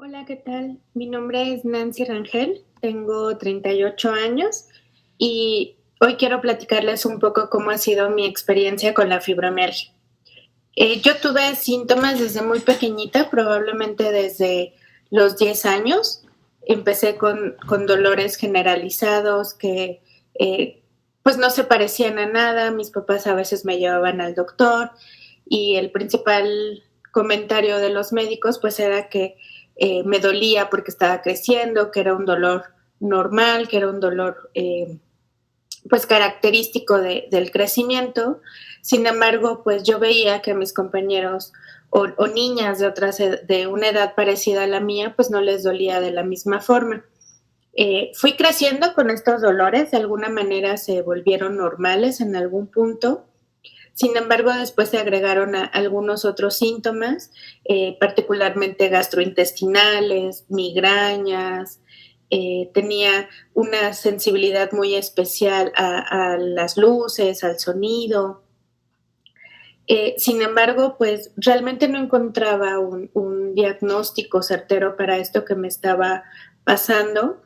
Hola, ¿qué tal? Mi nombre es Nancy Rangel, tengo 38 años y hoy quiero platicarles un poco cómo ha sido mi experiencia con la fibromialgia. Yo tuve síntomas desde muy pequeñita, probablemente desde los 10 años. Empecé con dolores generalizados que pues no se parecían a nada. Mis papás a veces me llevaban al doctor y el principal comentario de los médicos pues era que me dolía porque estaba creciendo, que era un dolor normal, que era un dolor pues característico del crecimiento. Sin embargo, pues yo veía que a mis compañeros o niñas de una edad parecida a la mía, pues no les dolía de la misma forma. Fui creciendo con estos dolores, de alguna manera se volvieron normales en algún punto. Sin embargo, después se agregaron algunos otros síntomas, particularmente gastrointestinales, migrañas. Tenía una sensibilidad muy especial a las luces, al sonido. Sin embargo, pues realmente no encontraba un diagnóstico certero para esto que me estaba pasando.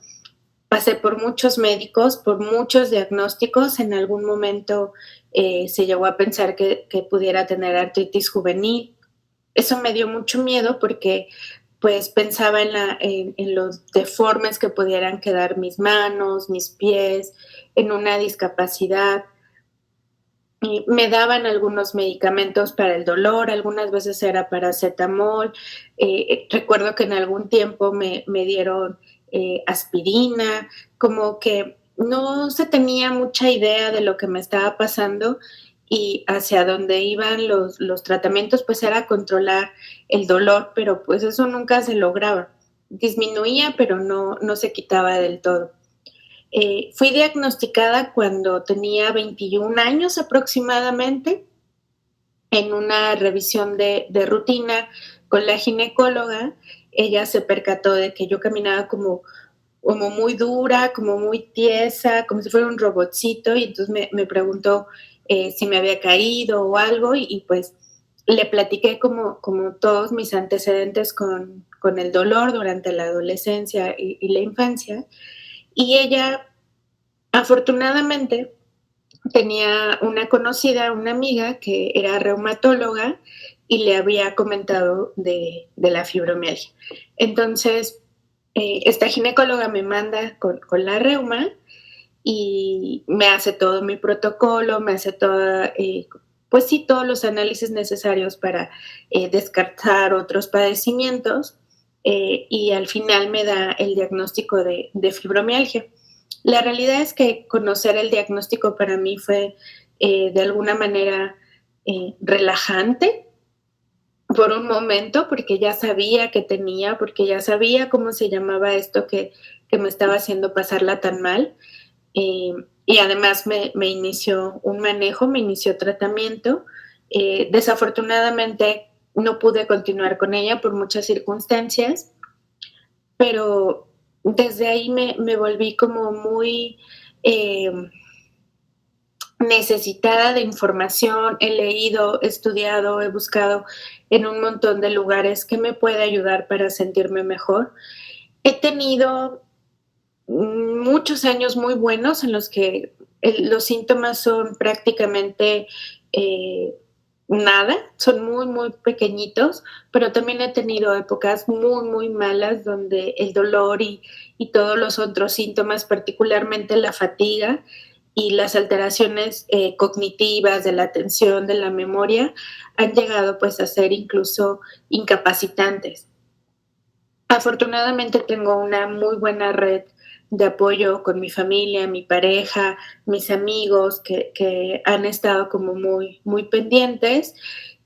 Pasé por muchos médicos, por muchos diagnósticos. En algún momento se llegó a pensar que pudiera tener artritis juvenil. Eso me dio mucho miedo porque pues pensaba en los deformes que pudieran quedar mis manos, mis pies, en una discapacidad. Y me daban algunos medicamentos para el dolor, algunas veces era paracetamol. Recuerdo que en algún tiempo me dieron aspirina, como que no se tenía mucha idea de lo que me estaba pasando y hacia dónde iban los tratamientos, pues era controlar el dolor, pero pues eso nunca se lograba. Disminuía, pero no se quitaba del todo. Fui diagnosticada cuando tenía 21 años aproximadamente en una revisión de rutina con la ginecóloga. Ella se percató de que yo caminaba como muy dura, como muy tiesa, como si fuera un robotcito, y entonces me preguntó si me había caído o algo, y pues le platiqué como todos mis antecedentes con el dolor durante la adolescencia y la infancia, y ella afortunadamente tenía una conocida, una amiga que era reumatóloga y le había comentado de la fibromialgia. Entonces, esta ginecóloga me manda con la reuma y me hace todo mi protocolo, me hace pues sí, todos los análisis necesarios para descartar otros padecimientos, y al final me da el diagnóstico de fibromialgia. La realidad es que conocer el diagnóstico para mí fue de alguna manera relajante por un momento, porque ya sabía que tenía, porque ya sabía cómo se llamaba esto que me estaba haciendo pasarla tan mal. Y además me inició un manejo, me inició tratamiento. Desafortunadamente no pude continuar con ella por muchas circunstancias, pero desde ahí me volví como muy eh, necesitada de información. He leído, he estudiado, he buscado en un montón de lugares que me puede ayudar para sentirme mejor. He tenido muchos años muy buenos en los que los síntomas son prácticamente nada, son muy, muy pequeñitos, pero también he tenido épocas muy, muy malas donde el dolor y todos los otros síntomas, particularmente la fatiga y las alteraciones cognitivas de la atención, de la memoria, han llegado pues a ser incluso incapacitantes. Afortunadamente tengo una muy buena red de apoyo con mi familia, mi pareja, mis amigos que han estado como muy, muy pendientes,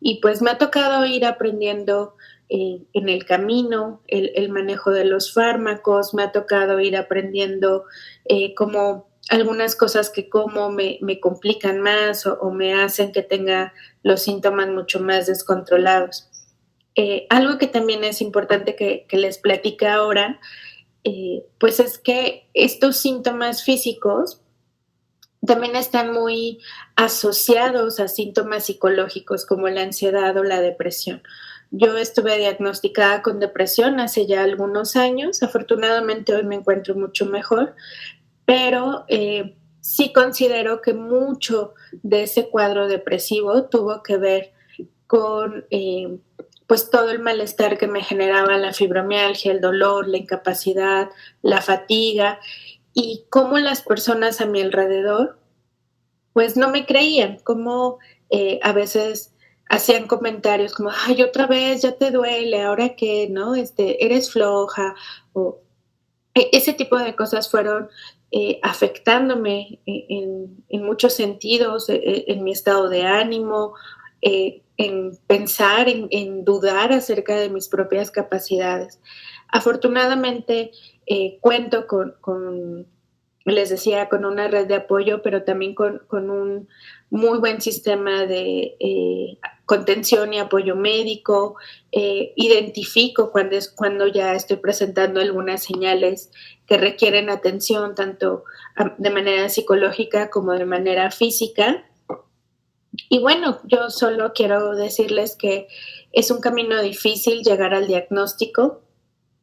y pues me ha tocado ir aprendiendo en el camino el manejo de los fármacos. Me ha tocado ir aprendiendo como algunas cosas que como me complican más o me hacen que tenga los síntomas mucho más descontrolados. Algo que también es importante que les platique ahora, pues es que estos síntomas físicos también están muy asociados a síntomas psicológicos como la ansiedad o la depresión. Yo estuve diagnosticada con depresión hace ya algunos años. Afortunadamente hoy me encuentro mucho mejor, pero sí considero que mucho de ese cuadro depresivo tuvo que ver con pues todo el malestar que me generaba la fibromialgia, el dolor, la incapacidad, la fatiga y cómo las personas a mi alrededor pues no me creían, cómo a veces hacían comentarios como, ay, otra vez ya te duele, ahora qué, ¿no? Eres floja o ese tipo de cosas fueron afectándome en muchos sentidos, en mi estado de ánimo, en pensar, en dudar acerca de mis propias capacidades. Afortunadamente, cuento les decía, con una red de apoyo, pero también con un muy buen sistema de contención y apoyo médico. Identifico cuando ya estoy presentando algunas señales que requieren atención, tanto de manera psicológica como de manera física. Y bueno, yo solo quiero decirles que es un camino difícil llegar al diagnóstico.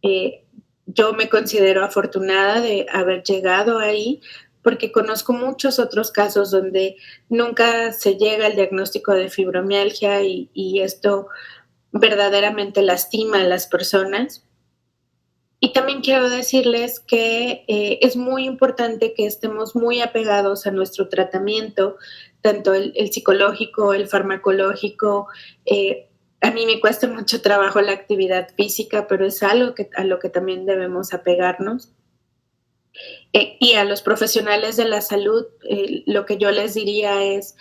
Eh, yo me considero afortunada de haber llegado ahí porque conozco muchos otros casos donde nunca se llega al diagnóstico de fibromialgia y esto verdaderamente lastima a las personas. Y también quiero decirles que es muy importante que estemos muy apegados a nuestro tratamiento, tanto el psicológico, el farmacológico. A mí me cuesta mucho trabajo la actividad física, pero es algo a lo que también debemos apegarnos. Y a los profesionales de la salud, lo que yo les diría es,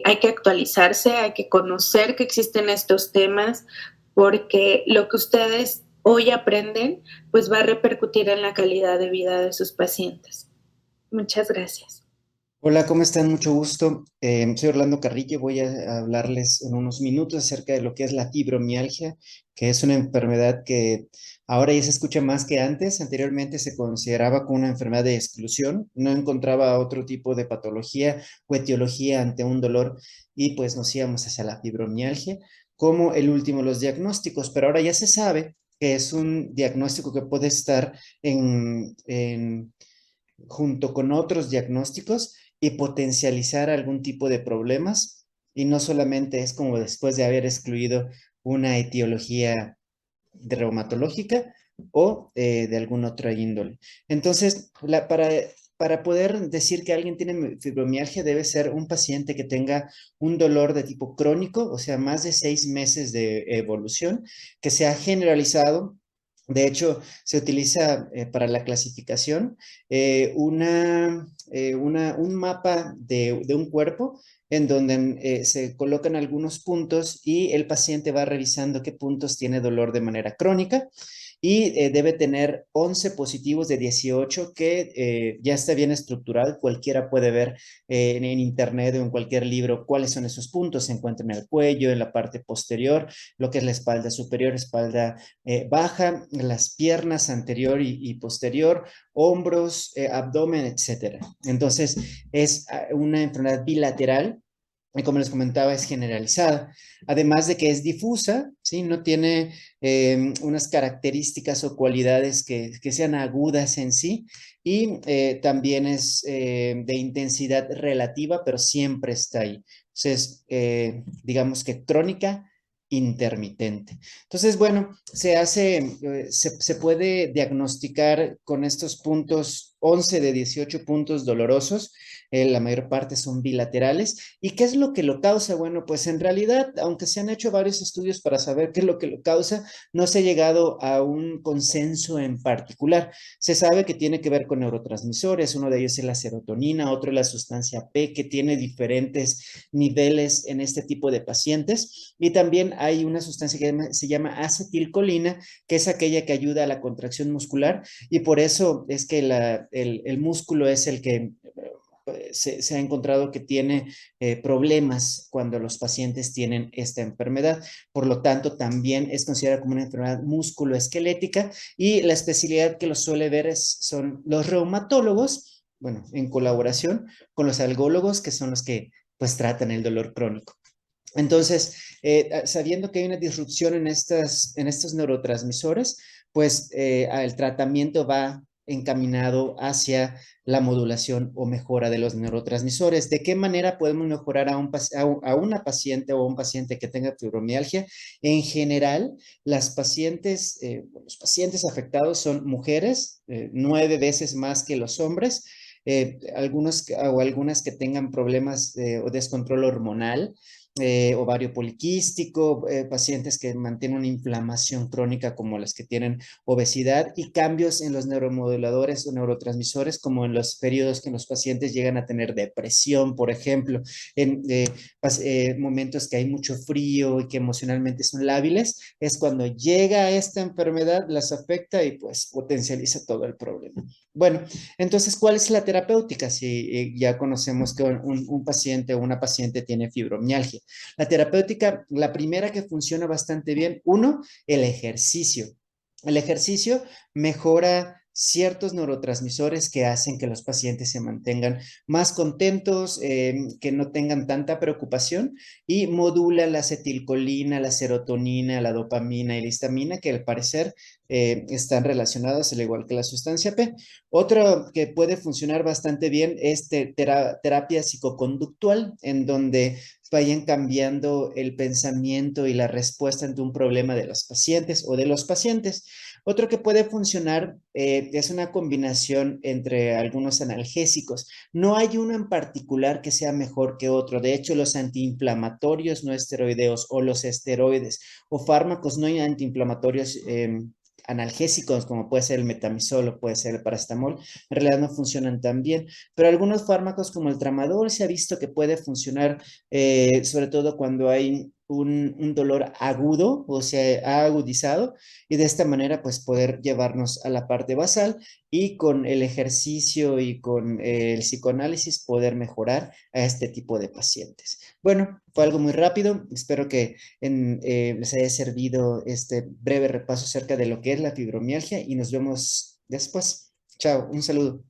hay que actualizarse, hay que conocer que existen estos temas, porque lo que ustedes hoy aprenden, pues va a repercutir en la calidad de vida de sus pacientes. Muchas gracias. Hola, ¿cómo están? Mucho gusto. Soy Orlando Carrillo. Voy a hablarles en unos minutos acerca de lo que es la fibromialgia, que es una enfermedad que ahora ya se escucha más que antes. Anteriormente se consideraba como una enfermedad de exclusión. No encontraba otro tipo de patología o etiología ante un dolor y pues nos íbamos hacia la fibromialgia como el último de los diagnósticos. Pero ahora ya se sabe que es un diagnóstico que puede estar junto con otros diagnósticos y potencializar algún tipo de problemas. Y no solamente es como después de haber excluido una etiología reumatológica o de alguna otra índole. Entonces, para poder decir que alguien tiene fibromialgia, debe ser un paciente que tenga un dolor de tipo crónico, o sea, más de 6 meses de evolución, que sea generalizado. De hecho, se utiliza para la clasificación un mapa de un cuerpo en donde se colocan algunos puntos y el paciente va revisando qué puntos tiene dolor de manera crónica y debe tener 11 positivos de 18 que ya está bien estructurado. Cualquiera puede ver en internet o en cualquier libro cuáles son esos puntos. Se encuentran en el cuello, en la parte posterior, lo que es la espalda superior, espalda baja, las piernas anterior y posterior, hombros, abdomen, etcétera. Entonces, es una enfermedad bilateral y como les comentaba, es generalizada. Además de que es difusa, ¿sí? No tiene unas características o cualidades que sean agudas en sí. Y también es de intensidad relativa, pero siempre está ahí. Entonces, digamos que crónica, intermitente. Entonces, bueno, se puede diagnosticar con estos puntos, 11 de 18 puntos dolorosos. La mayor parte son bilaterales. ¿Y qué es lo que lo causa? Bueno, pues en realidad, aunque se han hecho varios estudios para saber qué es lo que lo causa, no se ha llegado a un consenso en particular. Se sabe que tiene que ver con neurotransmisores, uno de ellos es la serotonina, otro es la sustancia P, que tiene diferentes niveles en este tipo de pacientes. Y también hay una sustancia que se llama acetilcolina, que es aquella que ayuda a la contracción muscular, y por eso es que el músculo es el que se ha encontrado que tiene problemas cuando los pacientes tienen esta enfermedad. Por lo tanto, también es considerada como una enfermedad musculoesquelética y la especialidad que lo suele ver son los reumatólogos, bueno, en colaboración con los algólogos, que son los que pues tratan el dolor crónico. Entonces, sabiendo que hay una disrupción en estos neurotransmisores, pues el tratamiento va encaminado hacia la modulación o mejora de los neurotransmisores. ¿De qué manera podemos mejorar a una paciente o un paciente que tenga fibromialgia? En general, los pacientes afectados son mujeres, 9 veces más que los hombres. Algunas que tengan problemas o descontrol hormonal, ovario poliquístico, pacientes que mantienen una inflamación crónica como las que tienen obesidad y cambios en los neuromoduladores o neurotransmisores como en los periodos que los pacientes llegan a tener depresión, por ejemplo, en momentos que hay mucho frío y que emocionalmente son lábiles, es cuando llega esta enfermedad, las afecta y pues potencializa todo el problema. Bueno, entonces, ¿cuál es la terapéutica si ya conocemos que un paciente o una paciente tiene fibromialgia? La terapéutica, la primera que funciona bastante bien, uno, el ejercicio. El ejercicio mejora ciertos neurotransmisores que hacen que los pacientes se mantengan más contentos, que no tengan tanta preocupación y modula la acetilcolina, la serotonina, la dopamina y la histamina, que al parecer están relacionadas, al igual que la sustancia P. Otro que puede funcionar bastante bien es terapia psicoconductual, en donde vayan cambiando el pensamiento y la respuesta ante un problema de los pacientes o de los pacientes. Otro que puede funcionar es una combinación entre algunos analgésicos. No hay uno en particular que sea mejor que otro. De hecho, los antiinflamatorios no esteroideos o los esteroides o fármacos no antiinflamatorios analgésicos, como puede ser el metamizol o puede ser el paracetamol, en realidad no funcionan tan bien. Pero algunos fármacos como el tramadol se ha visto que puede funcionar, sobre todo cuando hay un dolor agudo o se ha agudizado, y de esta manera pues poder llevarnos a la parte basal y con el ejercicio y con el psicoanálisis poder mejorar a este tipo de pacientes. Bueno, fue algo muy rápido. Espero que les haya servido este breve repaso acerca de lo que es la fibromialgia y nos vemos después. Chao, un saludo.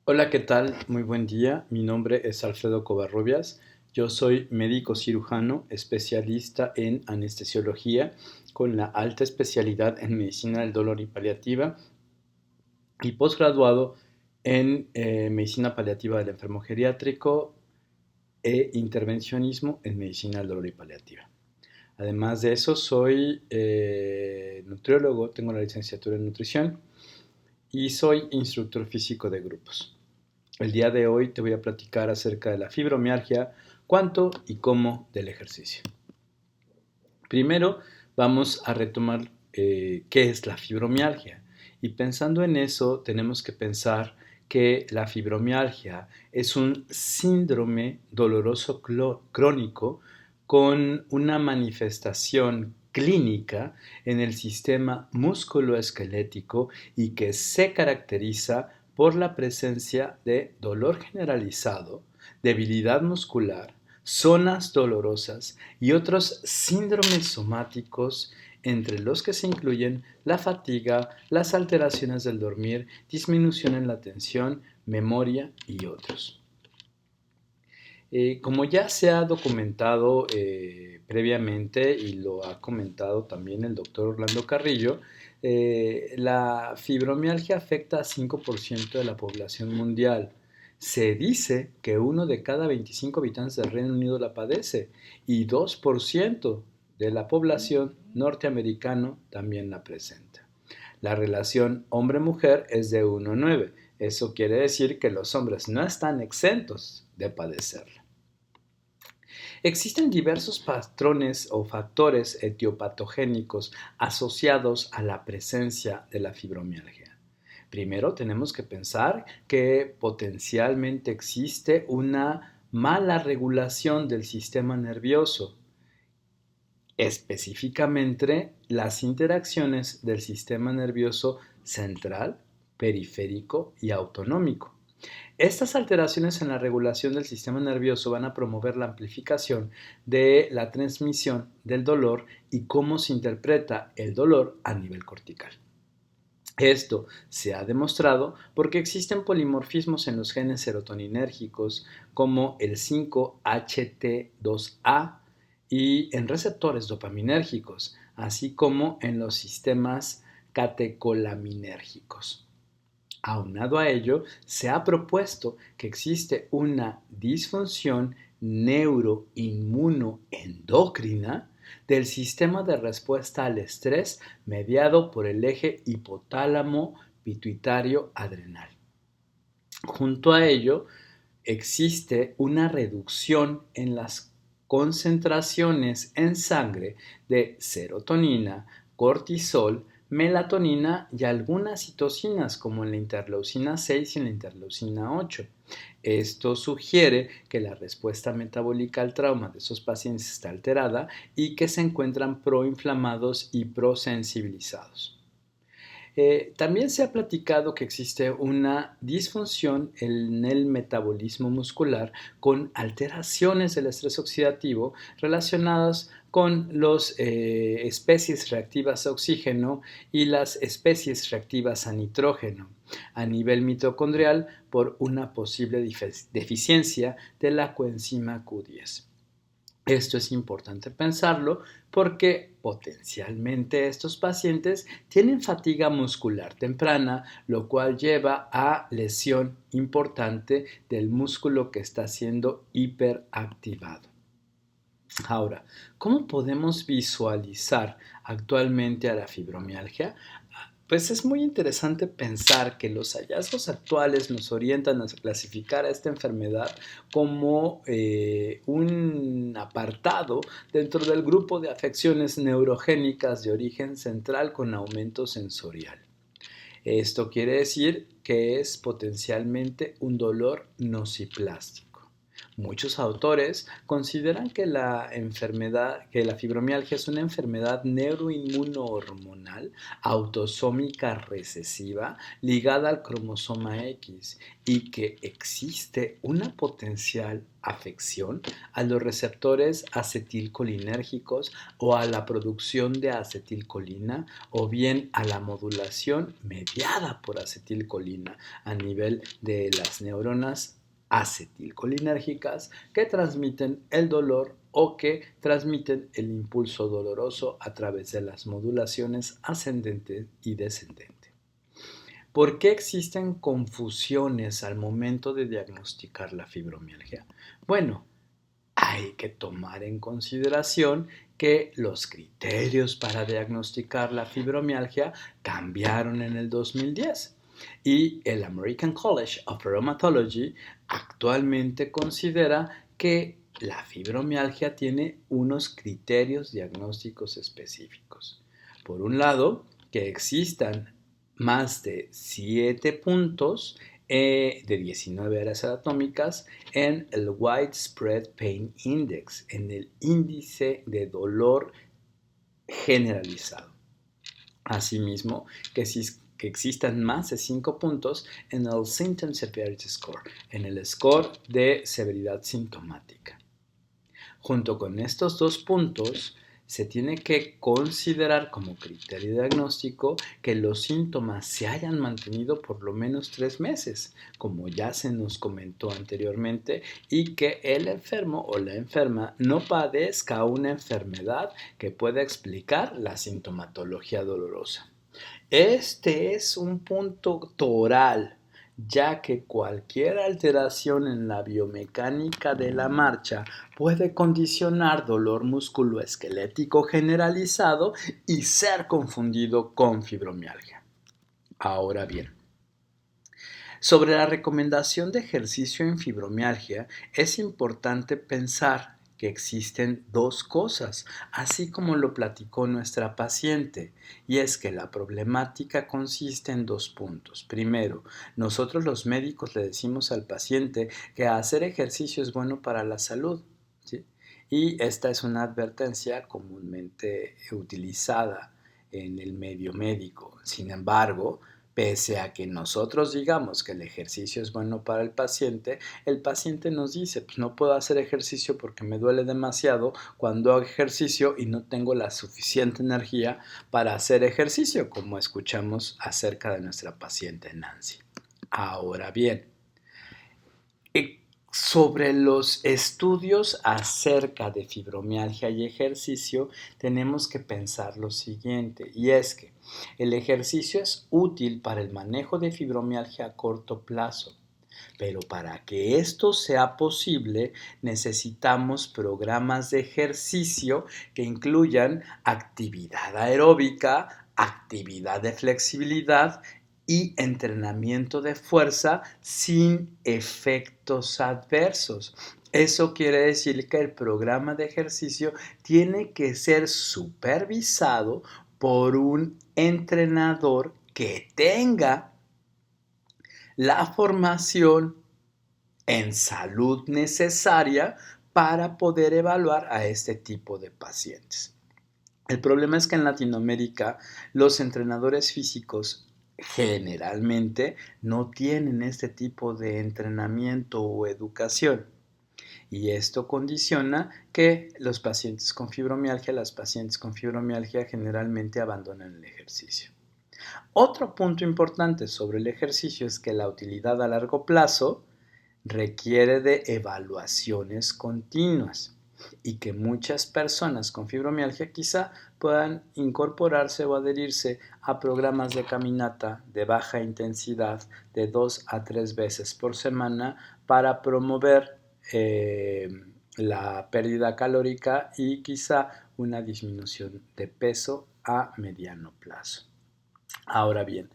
Hola, ¿qué tal? Muy buen día. Mi nombre es Alfredo Covarrubias. Yo soy médico cirujano, especialista en anestesiología, con la alta especialidad en medicina del dolor y paliativa y posgraduado en medicina paliativa del enfermo geriátrico e intervencionismo en medicina del dolor y paliativa. Además de eso, soy nutriólogo, tengo la licenciatura en nutrición y soy instructor físico de grupos. El día de hoy te voy a platicar acerca de la fibromialgia, cuánto y cómo del ejercicio. Primero vamos a retomar qué es la fibromialgia. Y pensando en eso, tenemos que pensar que la fibromialgia es un síndrome doloroso crónico con una manifestación clínica en el sistema musculoesquelético y que se caracteriza por la presencia de dolor generalizado, debilidad muscular, zonas dolorosas y otros síndromes somáticos, entre los que se incluyen la fatiga, las alteraciones del dormir, disminución en la atención, memoria y otros. Como ya se ha documentado previamente y lo ha comentado también el doctor Orlando Carrillo, la fibromialgia afecta a 5% de la población mundial. Se dice que 1 de cada 25 habitantes del Reino Unido la padece y 2% de la población norteamericana también la presenta. La relación hombre-mujer es de 1:9. Eso quiere decir que los hombres no están exentos de padecerla. Existen diversos patrones o factores etiopatogénicos asociados a la presencia de la fibromialgia. Primero tenemos que pensar que potencialmente existe una mala regulación del sistema nervioso, específicamente las interacciones del sistema nervioso central, periférico y autonómico. Estas alteraciones en la regulación del sistema nervioso van a promover la amplificación de la transmisión del dolor y cómo se interpreta el dolor a nivel cortical. Esto se ha demostrado porque existen polimorfismos en los genes serotoninérgicos como el 5-HT2A y en receptores dopaminérgicos, así como en los sistemas catecolaminérgicos. Aunado a ello, se ha propuesto que existe una disfunción neuroinmunoendocrina del sistema de respuesta al estrés mediado por el eje hipotálamo pituitario adrenal. Junto a ello, existe una reducción en las concentraciones en sangre de serotonina, cortisol, melatonina y algunas citocinas como en la interleucina 6 y en la interleucina 8. Esto sugiere que la respuesta metabólica al trauma de esos pacientes está alterada y que se encuentran proinflamados y prosensibilizados. También se ha platicado que existe una disfunción en el metabolismo muscular con alteraciones del estrés oxidativo relacionadas con las especies reactivas a oxígeno y las especies reactivas a nitrógeno a nivel mitocondrial por una posible deficiencia de la coenzima Q10. Esto es importante pensarlo porque potencialmente estos pacientes tienen fatiga muscular temprana, lo cual lleva a lesión importante del músculo que está siendo hiperactivado. Ahora, ¿cómo podemos visualizar actualmente a la fibromialgia? Pues es muy interesante pensar que los hallazgos actuales nos orientan a clasificar a esta enfermedad como un apartado dentro del grupo de afecciones neurogénicas de origen central con aumento sensorial. Esto quiere decir que es potencialmente un dolor nociplástico. Muchos autores consideran que la fibromialgia es una enfermedad neuroinmunohormonal autosómica recesiva ligada al cromosoma X y que existe una potencial afección a los receptores acetilcolinérgicos o a la producción de acetilcolina o bien a la modulación mediada por acetilcolina a nivel de las neuronas acetilcolinérgicas que transmiten el dolor o que transmiten el impulso doloroso a través de las modulaciones ascendente y descendente. ¿Por qué existen confusiones al momento de diagnosticar la fibromialgia? Bueno, hay que tomar en consideración que los criterios para diagnosticar la fibromialgia cambiaron en el 2010 y el American College of Rheumatology actualmente considera que la fibromialgia tiene unos criterios diagnósticos específicos. Por un lado, que existan más de 7 puntos de 19 áreas anatómicas en el Widespread Pain Index, en el índice de dolor generalizado. Asimismo, que existan más de 5 puntos en el Symptom Severity Score, en el score de severidad sintomática. Junto con estos 2 puntos, se tiene que considerar como criterio diagnóstico que los síntomas se hayan mantenido por lo menos 3 meses, como ya se nos comentó anteriormente, y que el enfermo o la enferma no padezca una enfermedad que pueda explicar la sintomatología dolorosa. Este es un punto toral, ya que cualquier alteración en la biomecánica de la marcha puede condicionar dolor musculoesquelético generalizado y ser confundido con fibromialgia. Ahora bien, sobre la recomendación de ejercicio en fibromialgia, es importante pensar que existen 2 cosas, así como lo platicó nuestra paciente, y es que la problemática consiste en 2 puntos. Primero, nosotros los médicos le decimos al paciente que hacer ejercicio es bueno para la salud, ¿sí? Y esta es una advertencia comúnmente utilizada en el medio médico. Sin embargo, Pese a que nosotros digamos que el ejercicio es bueno para el paciente nos dice, pues no puedo hacer ejercicio porque me duele demasiado cuando hago ejercicio y no tengo la suficiente energía para hacer ejercicio, como escuchamos acerca de nuestra paciente Nancy. Ahora bien, sobre los estudios acerca de fibromialgia y ejercicio, tenemos que pensar lo siguiente, y es que el ejercicio es útil para el manejo de fibromialgia a corto plazo, pero para que esto sea posible necesitamos programas de ejercicio que incluyan actividad aeróbica, actividad de flexibilidad y entrenamiento de fuerza sin efectos adversos. Eso quiere decir que el programa de ejercicio tiene que ser supervisado por un entrenador que tenga la formación en salud necesaria para poder evaluar a este tipo de pacientes. El problema es que en Latinoamérica los entrenadores físicos generalmente no tienen este tipo de entrenamiento o educación. Y esto condiciona que los pacientes con fibromialgia, las pacientes con fibromialgia generalmente abandonan el ejercicio. Otro punto importante sobre el ejercicio es que la utilidad a largo plazo requiere de evaluaciones continuas y que muchas personas con fibromialgia quizá puedan incorporarse o adherirse a programas de caminata de baja intensidad de 2 a 3 veces por semana para promover la pérdida calórica y quizá una disminución de peso a mediano plazo. Ahora bien,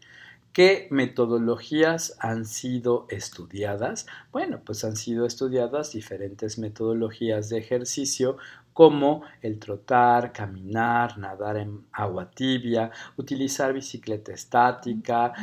¿qué metodologías han sido estudiadas? Bueno, pues han sido estudiadas diferentes metodologías de ejercicio como el trotar, caminar, nadar en agua tibia, utilizar bicicleta estática,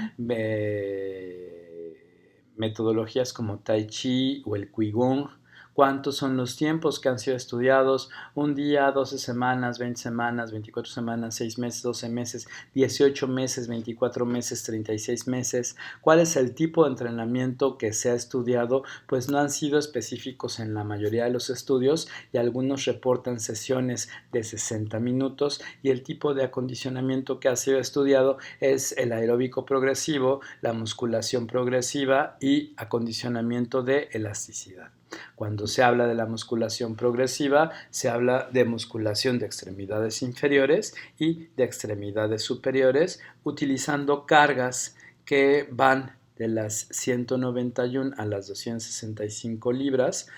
metodologías como Tai Chi o el Qigong. ¿Cuántos son los tiempos que han sido estudiados? Un día, 12 semanas, 20 semanas, 24 semanas, 6 meses, 12 meses, 18 meses, 24 meses, 36 meses. ¿Cuál es el tipo de entrenamiento que se ha estudiado? Pues no han sido específicos en la mayoría de los estudios y algunos reportan sesiones de 60 minutos y el tipo de acondicionamiento que ha sido estudiado es el aeróbico progresivo, la musculación progresiva y acondicionamiento de elasticidad. Cuando se habla de la musculación progresiva, se habla de musculación de extremidades inferiores y de extremidades superiores, utilizando cargas que van de las 191 a las 265 libras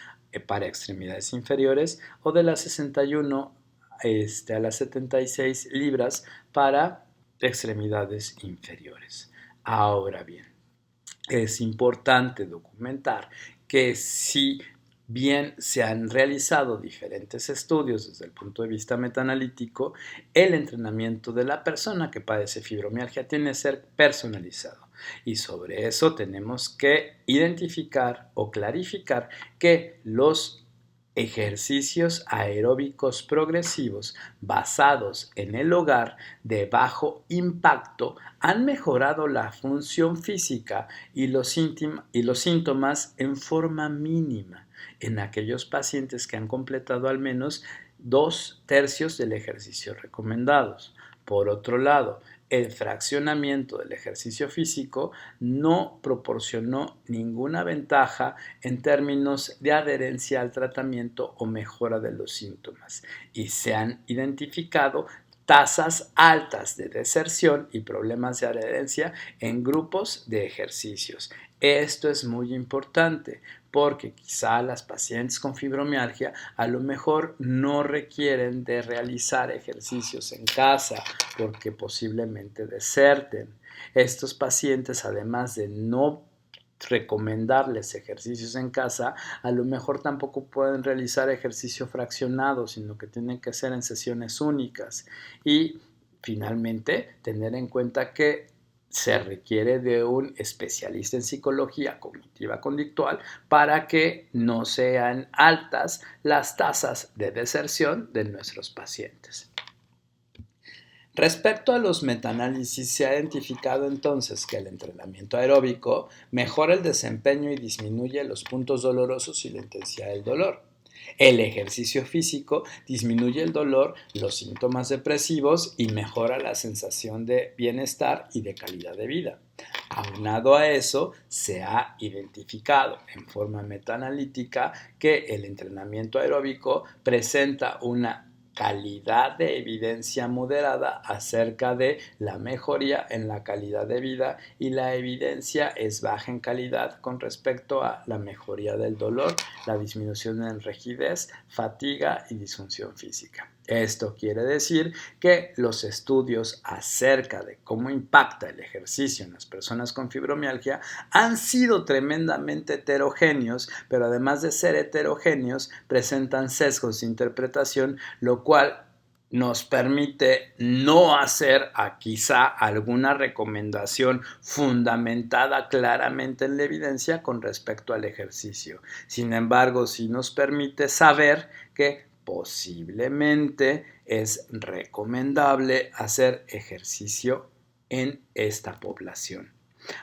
para extremidades inferiores o de las 61 a las 76 libras para extremidades inferiores. Ahora bien, es importante documentar que si bien se han realizado diferentes estudios desde el punto de vista metaanalítico, el entrenamiento de la persona que padece fibromialgia tiene que ser personalizado. Y sobre eso tenemos que identificar o clarificar que los ejercicios aeróbicos progresivos basados en el hogar de bajo impacto han mejorado la función física y los síntomas en forma mínima en aquellos pacientes que han completado al menos 2/3 del ejercicio recomendados. Por otro lado, el fraccionamiento del ejercicio físico no proporcionó ninguna ventaja en términos de adherencia al tratamiento o mejora de los síntomas y se han identificado tasas altas de deserción y problemas de adherencia en grupos de ejercicios. Esto es muy importante porque quizá las pacientes con fibromialgia a lo mejor no requieren de realizar ejercicios en casa porque posiblemente deserten. Estos pacientes, además de no recomendarles ejercicios en casa, a lo mejor tampoco pueden realizar ejercicio fraccionado, sino que tienen que ser en sesiones únicas. Y finalmente, tener en cuenta que se requiere de un especialista en psicología cognitiva conductual para que no sean altas las tasas de deserción de nuestros pacientes. Respecto a los metaanálisis, se ha identificado entonces que el entrenamiento aeróbico mejora el desempeño y disminuye los puntos dolorosos y la intensidad del dolor. El ejercicio físico disminuye el dolor, los síntomas depresivos y mejora la sensación de bienestar y de calidad de vida. Aunado a eso, se ha identificado en forma metaanalítica que el entrenamiento aeróbico presenta una calidad de evidencia moderada acerca de la mejoría en la calidad de vida, y la evidencia es baja en calidad con respecto a la mejoría del dolor, la disminución en rigidez, fatiga y disfunción física. Esto quiere decir que los estudios acerca de cómo impacta el ejercicio en las personas con fibromialgia han sido tremendamente heterogéneos, pero además de ser heterogéneos, presentan sesgos de interpretación, lo cual nos permite no hacer quizá alguna recomendación fundamentada claramente en la evidencia con respecto al ejercicio. Sin embargo, sí nos permite saber que posiblemente es recomendable hacer ejercicio en esta población.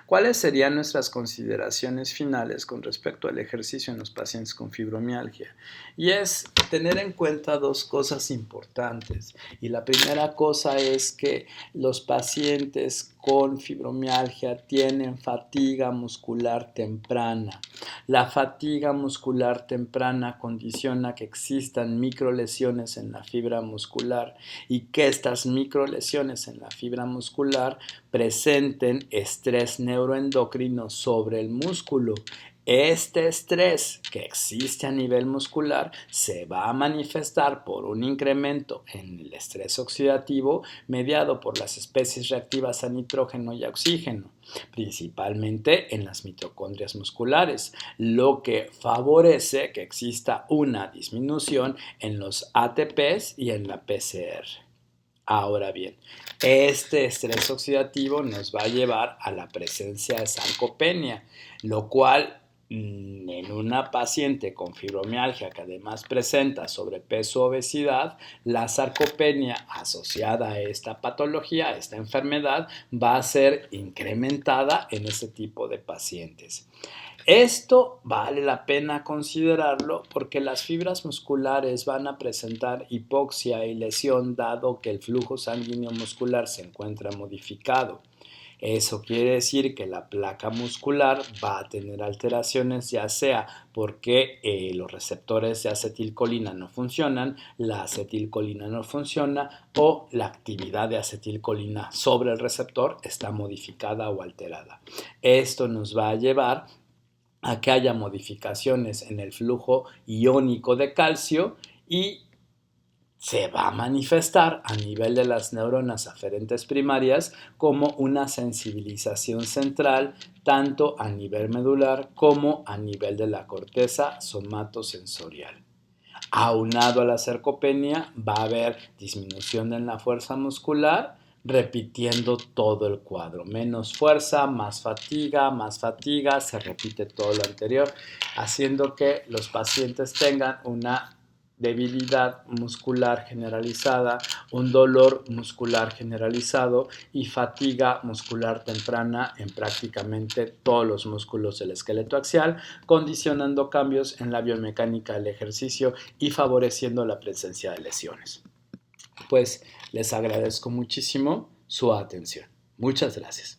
¿Cuáles serían nuestras consideraciones finales con respecto al ejercicio en los pacientes con fibromialgia? Y es tener en cuenta dos cosas importantes. Y la primera cosa es que los pacientes con fibromialgia tienen fatiga muscular temprana. La fatiga muscular temprana condiciona que existan microlesiones en la fibra muscular y que estas microlesiones en la fibra muscular presenten estrés neuroendocrino sobre el músculo. Este estrés que existe a nivel muscular se va a manifestar por un incremento en el estrés oxidativo mediado por las especies reactivas a nitrógeno y a oxígeno, principalmente en las mitocondrias musculares, lo que favorece que exista una disminución en los ATPs y en la PCR. Ahora bien, este estrés oxidativo nos va a llevar a la presencia de sarcopenia, lo cual en una paciente con fibromialgia que además presenta sobrepeso o obesidad, la sarcopenia asociada a esta patología, a esta enfermedad, va a ser incrementada en este tipo de pacientes. Esto vale la pena considerarlo porque las fibras musculares van a presentar hipoxia y lesión dado que el flujo sanguíneo muscular se encuentra modificado. Eso quiere decir que la placa muscular va a tener alteraciones, ya sea porque los receptores de acetilcolina no funcionan, la acetilcolina no funciona o la actividad de acetilcolina sobre el receptor está modificada o alterada. Esto nos va a llevar a que haya modificaciones en el flujo iónico de calcio y se va a manifestar a nivel de las neuronas aferentes primarias como una sensibilización central tanto a nivel medular como a nivel de la corteza somatosensorial. Aunado a la sarcopenia va a haber disminución en la fuerza muscular, repitiendo todo el cuadro. Menos fuerza, más fatiga, se repite todo lo anterior, haciendo que los pacientes tengan una debilidad muscular generalizada, un dolor muscular generalizado y fatiga muscular temprana en prácticamente todos los músculos del esqueleto axial, condicionando cambios en la biomecánica del ejercicio y favoreciendo la presencia de lesiones. Pues les agradezco muchísimo su atención. Muchas gracias.